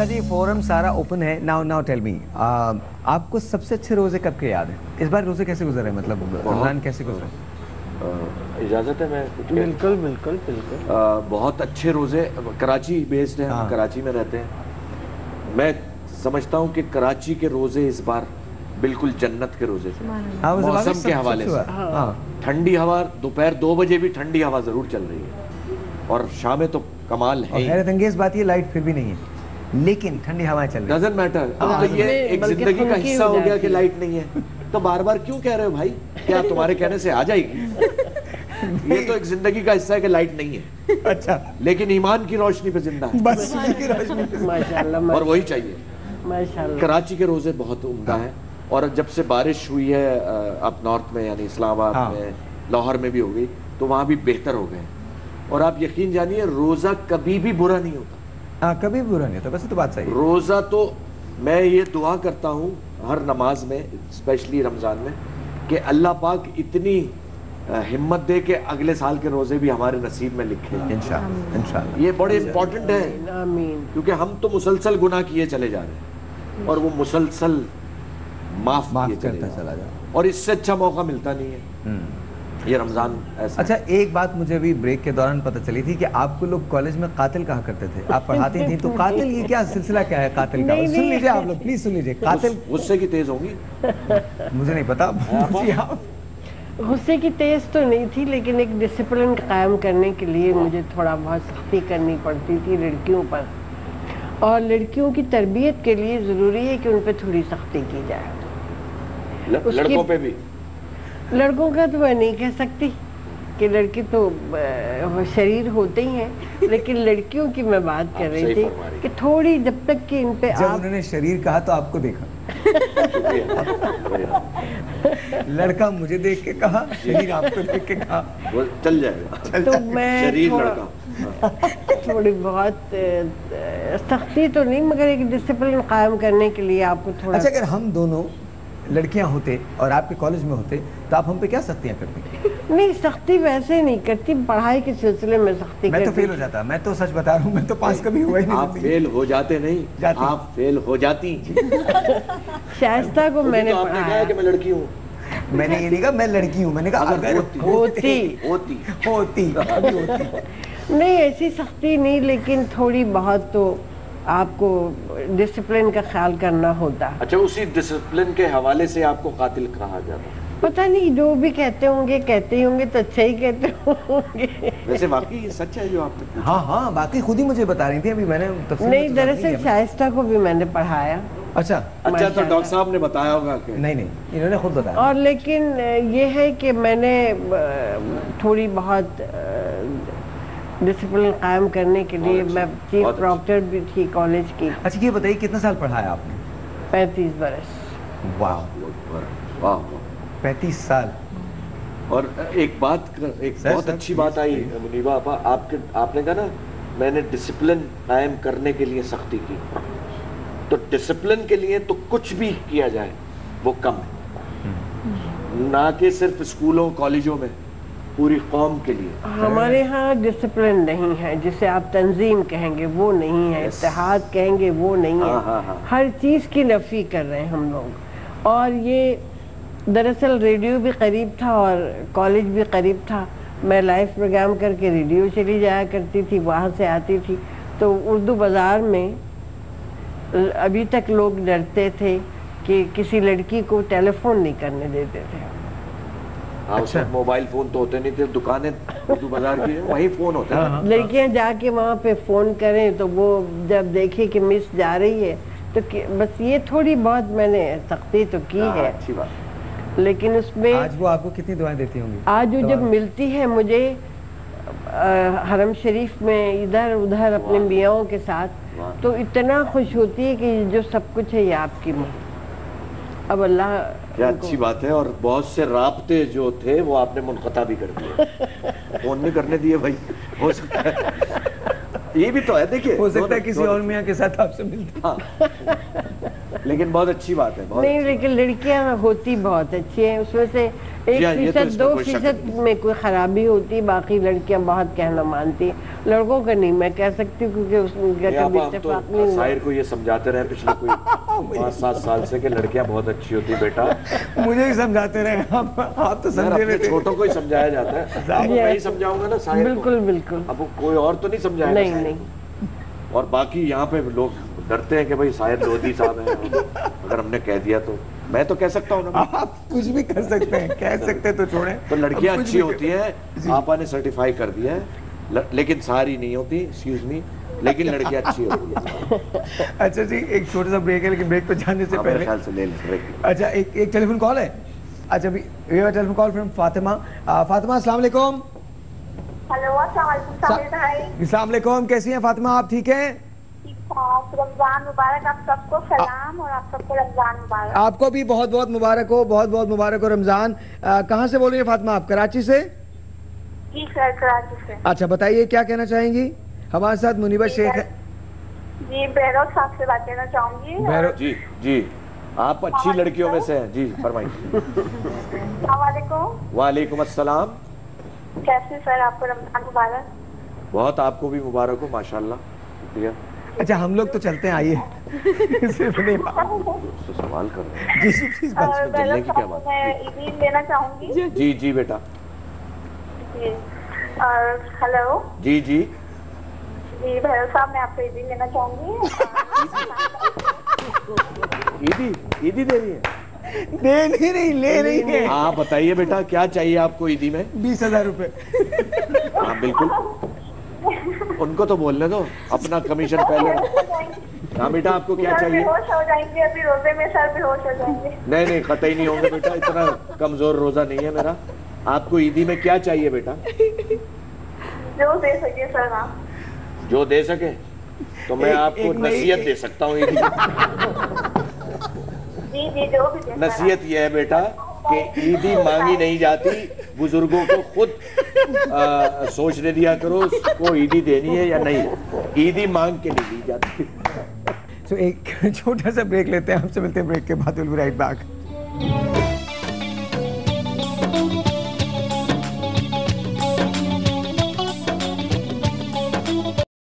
اچھا جی فورم سارا اوپن ہے. ناؤ ٹیل می, آپ کو سب سے اچھے روزے کب کے یاد ہیں؟ اس بار روزے کیسے گزرے, مطلب رمضان کیسے گزرے؟ اجازت ہے میں بالکل بالکل بالکل. بہت اچھے روزے, کراچی بیسڈ ہیں, ہم کراچی میں رہتے ہیں. میں سمجھتا ہوں کہ کراچی کے روزے اس بار بالکل جنت کے روزے تھے موسم کے حوالے سے. ٹھنڈی ہوا, دوپہر 2 بجے بھی ٹھنڈی ہوا ضرور چل رہی ہے, اور شامیں تو کمال ہے. حیرت انگیز بات یہ لائٹ پھر بھی نہیں ہے, لیکن ٹھنڈی ہوائیں چل رہی ہیں. ڈزنٹ میٹر, یہ ایک زندگی کا حصہ ہو گیا کہ لائٹ نہیں ہے, تو بار بار کیوں کہہ رہے ہو بھائی, کیا تمہارے کہنے سے آ جائے گی؟ یہ تو ایک زندگی کا حصہ ہے کہ لائٹ نہیں ہے. اچھا, لیکن ایمان کی روشنی پہ زندہ ہے, بس کی روشنی پہ. ماشاءاللہ اور وہی چاہیے. ماشاءاللہ. کراچی کے روزے بہت عمدہ ہیں, اور جب سے بارش ہوئی ہے اب نارتھ میں, یعنی اسلام آباد میں, لاہور میں بھی ہو گئی, تو وہاں بھی بہتر ہو گئے. اور آپ یقین جانیے روزہ کبھی بھی برا نہیں ہوتا. ہاں کبھی برا نہیں ہوتا, بس تو بات صحیح ہے. روزہ تو میں یہ دعا کرتا ہوں ہر نماز میں, اسپیشلی رمضان میں, کہ اللہ پاک اتنی ہمت دے کہ اگلے سال کے روزے بھی ہمارے نصیب میں لکھے. انشاءاللہ انشاءاللہ. یہ بڑے امپورٹنٹ ہے, آمین. کیونکہ ہم تو مسلسل گناہ کیے چلے جا رہے ہیں, اور وہ مسلسل معاف کیے چلے جا رہے ہیں, اور اس سے اچھا موقع ملتا نہیں ہے. یہ رمضان ایسا. اچھا ایک بات مجھے ابھی بریک کے دوران پتہ چلی تھی کہ آپ کو لوگ کالج میں قاتل کہا کرتے تھے, آپ پڑھاتی تھیں, تو قاتل یہ کیا سلسلہ کیا ہے قاتل کا؟ سن لیجیے آپ لوگ, پلیز سن لیجیے. قاتل غصے کی تیز ہوں گی؟ مجھے نہیں پتا. غصے کی تیز تو نہیں تھی, لیکن ایک ڈسپلن قائم کرنے کے لیے مجھے تھوڑا بہت سختی کرنی پڑتی تھی لڑکیوں پر, اور لڑکیوں کی تربیت کے لیے ضروری ہے کہ ان پہ تھوڑی سختی کی جائے. لڑکوں پہ بھی؟ لڑکوں کا تو میں نہیں کہہ سکتی کہ لڑکے تو شریر ہوتے ہی ہیں, لیکن لڑکیوں کی میں بات کر رہی تھی کہ تھوڑی جب تک کہ ان پہ. جب انہوں نے شریر کہا تو آپ کو دیکھا, لڑکا مجھے دیکھ کے کہا, شریر آپ کو دیکھ کے کہا, چل جائے گا. تو میں شریر لڑکا تھوڑی بہت سختی تو نہیں, مگر ایک ڈسپلن قائم کرنے کے لیے آپ کو تھوڑا. اچھا اگر ہم دونوں لڑکیاں ہوتے اور آپ کے کالج میں ہوتے تو آپ ہم پہ کیا سختیاں کرتی؟ نہیں سختی ویسے نہیں کرتی, پڑھائی کے سلسلے میں سختی میں تو فیل ہو جاتا, میں تو سچ بتا رہا ہوں, میں تو پاس کبھی ہوا ہی نہیں. آپ فیل ہو جاتے نہیں, آپ فیل ہو جاتی. شائستہ کو میں نے پڑھایا کہ میں لڑکی ہوں. میں نے یہ نہیں کہا میں لڑکی ہوں, میں نے کہا اگر ہوتی. نہیں ایسی سختی نہیں, لیکن تھوڑی بہت تو آپ کو ڈسپلن کا خیال کرنا ہوتا. اچھا اسی ڈسپلن کے حوالے سے آپ کو قاتل کہا جاتا؟ پتہ نہیں, جو بھی کہتے ہوں گے تو اچھا ہی کہتے ہوں گے. ویسے واقعی سچ ہے جو آپ نے؟ ہاں باقی خود ہی مجھے بتا رہی تھی ابھی, میں نے نہیں دراصل شائستہ کو بھی میں نے پڑھایا. اچھا تو ڈاکٹر صاحب نے بتایا ہوگا کہ نہیں انہوں نے خود بتایا. اور لیکن یہ ہے کہ میں نے تھوڑی بہت ڈسپلن قائم کرنے کے لیے, میں چیف پروکٹر بھی تھی کالج کی. اچھا یہ بتائیے کتنا سال پڑھایا آپ نے؟ 35 برس. واہ 35 سال. اور ایک بہت اچھی بات آئی منیبہ آپا, آپ نے کہا نا میں نے ڈسپلن قائم کرنے کے لیے سختی کی, تو ڈسپلن کے لیے تو کچھ بھی کیا جائے وہ کم ہے, نہ کہ صرف اسکولوں کالجوں میں, پوری قوم کے لیے. ہمارے ہاں ڈسپلن نہیں ہے, جسے آپ تنظیم کہیں گے وہ نہیں ہے, اتحاد کہیں گے وہ نہیں ہے, ہر چیز کی نفی کر رہے ہیں ہم لوگ. اور یہ دراصل ریڈیو بھی قریب تھا اور کالج بھی قریب تھا, میں لائیو پروگرام کر کے ریڈیو چلی جایا کرتی تھی, وہاں سے آتی تھی. تو اردو بازار میں ابھی تک لوگ ڈرتے تھے کہ کسی لڑکی کو ٹیلی فون نہیں کرنے دیتے تھے. اچھا موبائل فون تو ہوتے نہیں تھے, دکانیں اردو بازار کی وہیں فون ہوتے ہیں. لڑکیاں جا کے وہاں پہ فون کریں تو وہ جب دیکھے کہ مس جا رہی ہے تو بس یہ تھوڑی بہت میں نے سختی تو کی ہے. اچھی بات. لیکن اس میں آج وہ آپ کو کتنی دعائیں دیتی ہوں گی؟ آج وہ جب ملتی ہے مجھے حرم شریف میں ادھر ادھر اپنے میاں کے ساتھ, تو اتنا خوش ہوتی ہے کہ جو سب کچھ ہے یہ آپ کی ماں. اب اللہ کیا اچھی بات ہے. اور بہت سے رابطے جو تھے وہ آپ نے منقطع بھی کر دیے, فون نہیں کرنے دیے بھائی. ہو سکتا ہے یہ بھی تو ہے, دیکھیے ہو سکتا ہے کسی اور میاں کے ساتھ آپ سے ملتے, لیکن بہت اچھی بات ہے. نہیں لیکن لڑکیاں ہوتی بہت اچھی ہیں, اس میں سے 1% 2% میں کوئی خرابی ہوتی، باقی لڑکیاں بہت کہنا مانتی، لڑکوں کا نہیں میں کہہ سکتی کیونکہ اس کا کبھی اتفاق نہیں ہوا۔ ساحر کو یہ سمجھاتے رہے پچھلے کوئی 5-7 سال سے کہ لڑکیاں بہت اچھی ہوتی بیٹا، مجھے ہی سمجھاتے رہے آپ تو سمجھے اپنے چھوٹوں کو ہی سمجھایا جاتا ہے، اب میں ہی سمجھاؤں گا نا ساحر کو، بالکل بالکل، اب کوئی اور تو نہیں سمجھائے گا نہیں نہیں۔ اور باقی یہاں پہ لوگ ڈرتے ہیں کہ بھائی ساحر لودھی صاحب ہیں، اگر ہم نے کہہ دیا تو میں تو کہہ سکتا ہوں نا، آپ کچھ بھی کر سکتے ہیں، کہہ سکتے تو چھوڑیں۔ تو لڑکیاں اچھی ہوتی ہیں، آپا نے سرٹیفائی کر دیا ہے، لیکن ساری نہیں ہوتی، ایکسکیوز می، لیکن لڑکیاں اچھی ہوتی ہیں۔ اچھا جی ایک چھوٹا سا بریک ہے، لیکن بریک پہ جانے سے میرے پہلے خیال سے لے لیں بریک۔ اچھا ایک ٹیلی فون کال ہے، اچھا ابھی telephone call from Fatima. Fatima السلام علیکم۔ ہیلو السلام علیکم ساحر بھائی۔ السلام علیکم، کیسی ہیں فاطمہ، آپ ٹھیک ہیں؟ رمضان مبارک، آپ سب کو سلام اور آپ سب کو رمضان مبارک۔ آپ کو بھی بہت بہت مبارک ہو، بہت بہت مبارک ہو رمضان۔ کہاں سے بول رہی ہیں فاطمہ آپ؟ کراچی سے؟ جی سر کراچی سے۔ اچھا بتائیے کیا کہنا چاہیں گی؟ ہمارے ساتھ منیبہ شیخ ہے۔ جی بہروز صاحب سے بات کرنا چاہوں گی۔ جی جی آپ اچھی لڑکیوں میں سے ہیں، جی فرمائیے۔ السلام علیکم۔ وعلیکم السلام۔ کیسے سر، آپ کو رمضان مبارک۔ بہت آپ کو بھی مبارک ہو، ماشاءاللہ۔ شکریہ۔ اچھا ہم لوگ تو چلتے ہیں، آئیے صرف نہیں سوال کر رہے ہیں، جی پلیز بات چلنے کی کیا بات؟ میں عیدی لینا چاہوں گی۔ جی جی بیٹا۔ جی ہیلو۔ جی جی جی بہروز صاحب میں آپ کو عیدی لینا چاہوں گی۔ عیدی دے رہی ہے؟ دے نہیں لے رہی ہے۔ ہاں بتائیے بیٹا کیا چاہیے آپ کو عیدی میں؟ 20,000 روپے۔ ہاں بالکل، ان کو تو بولنے دو، اپنا کمیشن پہلے۔ ہاں بیٹا آپ کو کیا چاہیے؟ بے ہوش ہو جائیں گے ابھی روزے میں، سر بے ہوش ہو جائیں گے۔ نہیں قطعی نہیں ہوں گے بیٹا، اتنا کمزور روزہ نہیں ہے میرا۔ آپ کو عیدی میں کیا چاہیے بیٹا؟ جو دے سکے سر آپ۔ جو دے سکے تو میں آپ کو نصیحت دے سکتا ہوں عیدی۔ جی جی جو بھی دے۔ نصیحت یہ ہے بیٹا کہ عیدی مانگی نہیں جاتی، بزرگوں کو خود سوچنے دیا کرو اس کو عیدی دینی ہے یا نہیں، عیدی مانگ کے نہیں دی جاتی۔ تو ایک چھوٹا سا بریک لیتے ہیں، ہم سے ملتے ہیں بریک کے بعد، we'll be right back۔